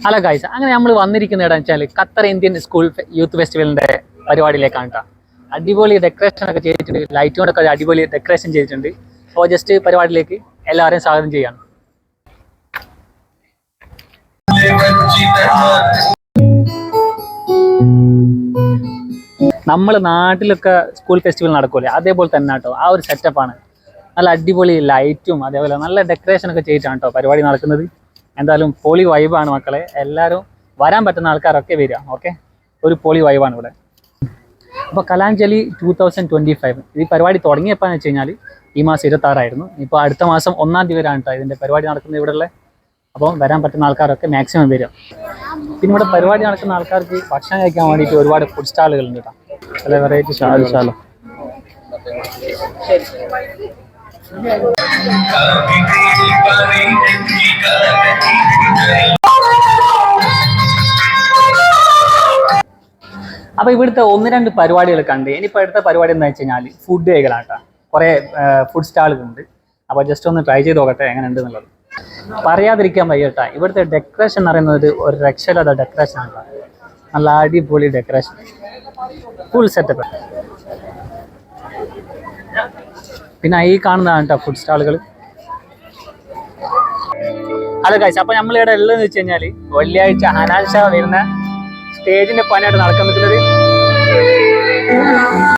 Hello guys, അങ്ങനെ നമ്മൾ വന്നിരിക്കുന്ന ഇടം വെച്ചാൽ ഖത്തർ ഇന്ത്യൻ സ്കൂൾ യൂത്ത് ഫെസ്റ്റിവലിന്റെ പരിപാടിയിലേക്കാണ് കേട്ടോ. അടിപൊളി ഡെക്കറേഷൻ ഒക്കെ ചെയ്തിട്ടുണ്ട്, ലൈറ്റ് കൊണ്ടൊക്കെ അടിപൊളി ഡെക്കറേഷൻ ചെയ്തിട്ടുണ്ട്. അപ്പോൾ ജസ്റ്റ് പരിപാടിയിലേക്ക് എല്ലാവരെയും സ്വാഗതം ചെയ്യാണ്. നമ്മൾ നാട്ടിലൊക്കെ സ്കൂൾ ഫെസ്റ്റിവൽ നടക്കൂലേ, അതേപോലെ തന്നെ കേട്ടോ. ആ ഒരു സെറ്റപ്പാണ്. നല്ല അടിപൊളി ലൈറ്റും അതേപോലെ നല്ല ഡെക്കറേഷൻ ഒക്കെ ചെയ്തിട്ടാണ് കേട്ടോ പരിപാടി നടക്കുന്നത്. എന്തായാലും പൊളി വൈബാണ് മക്കളെ. എല്ലാവരും വരാൻ പറ്റുന്ന ആൾക്കാരൊക്കെ വരിക. ഓക്കെ, ഒരു പൊളി വൈബാണ് ഇവിടെ. അപ്പോൾ കലാഞ്ജലി 2025 ഈ പരിപാടി തുടങ്ങിയപ്പോഴെന്ന് വെച്ച് കഴിഞ്ഞാൽ ഈ മാസം 26 ഇപ്പോൾ അടുത്ത മാസം 1-ാം തീയതി വരെയാണ് കേട്ടോ ഇതിൻ്റെ പരിപാടി നടക്കുന്നത് ഇവിടെയുള്ള. അപ്പോൾ വരാൻ പറ്റുന്ന ആൾക്കാരൊക്കെ മാക്സിമം വരും. പിന്നെ ഇവിടെ പരിപാടി നടക്കുന്ന ആൾക്കാർക്ക് ഭക്ഷണം കഴിക്കാൻ വേണ്ടിയിട്ട് ഒരുപാട് ഫുഡ് സ്റ്റാളുകളുണ്ട് കേട്ടോ. പല വെറൈറ്റി സ്റ്റാൾ. അപ്പോൾ ഇവിടുത്തെ 1-2 പരിപാടികൾ കണ്ട് ഇനിയിപ്പോൾ അടുത്ത പരിപാടി എന്താ വെച്ച് കഴിഞ്ഞാൽ ഫുഡ് കഴിക്കലാണ് കേട്ടോ. കുറേ ഫുഡ് സ്റ്റാളുകളുണ്ട്. അപ്പോൾ ജസ്റ്റ് ഒന്ന് ട്രൈ ചെയ്ത് നോക്കട്ടെ എങ്ങനെ ഉണ്ട് എന്നുള്ളത്. പറയാതിരിക്കാൻ വയ്യ കേട്ടോ. ഇവിടുത്തെ ഡെക്കറേഷൻ എന്ന് പറയുന്നത് ഒരു രക്ഷയില്ലാത്ത ഡെക്കറേഷൻ ആണ്. നല്ല അടിപൊളി ഡെക്കറേഷൻ, ഫുൾ സെറ്റപ്പ്. പിന്നെ ഈ കാണുന്നതാണ് കേട്ടോ ഫുഡ് സ്റ്റാളുകൾ. ഹലോ ഗൈസ്, അപ്പോൾ നമ്മളിവിടെ ഉള്ളതെന്ന് വെച്ച് കഴിഞ്ഞാൽ വെള്ളിയാഴ്ച ഹനാൻ ഷാ വരുന്ന സ്റ്റേജിന്റെ പണിയായിട്ട് നടക്കാൻ നിൽക്കുന്നത്.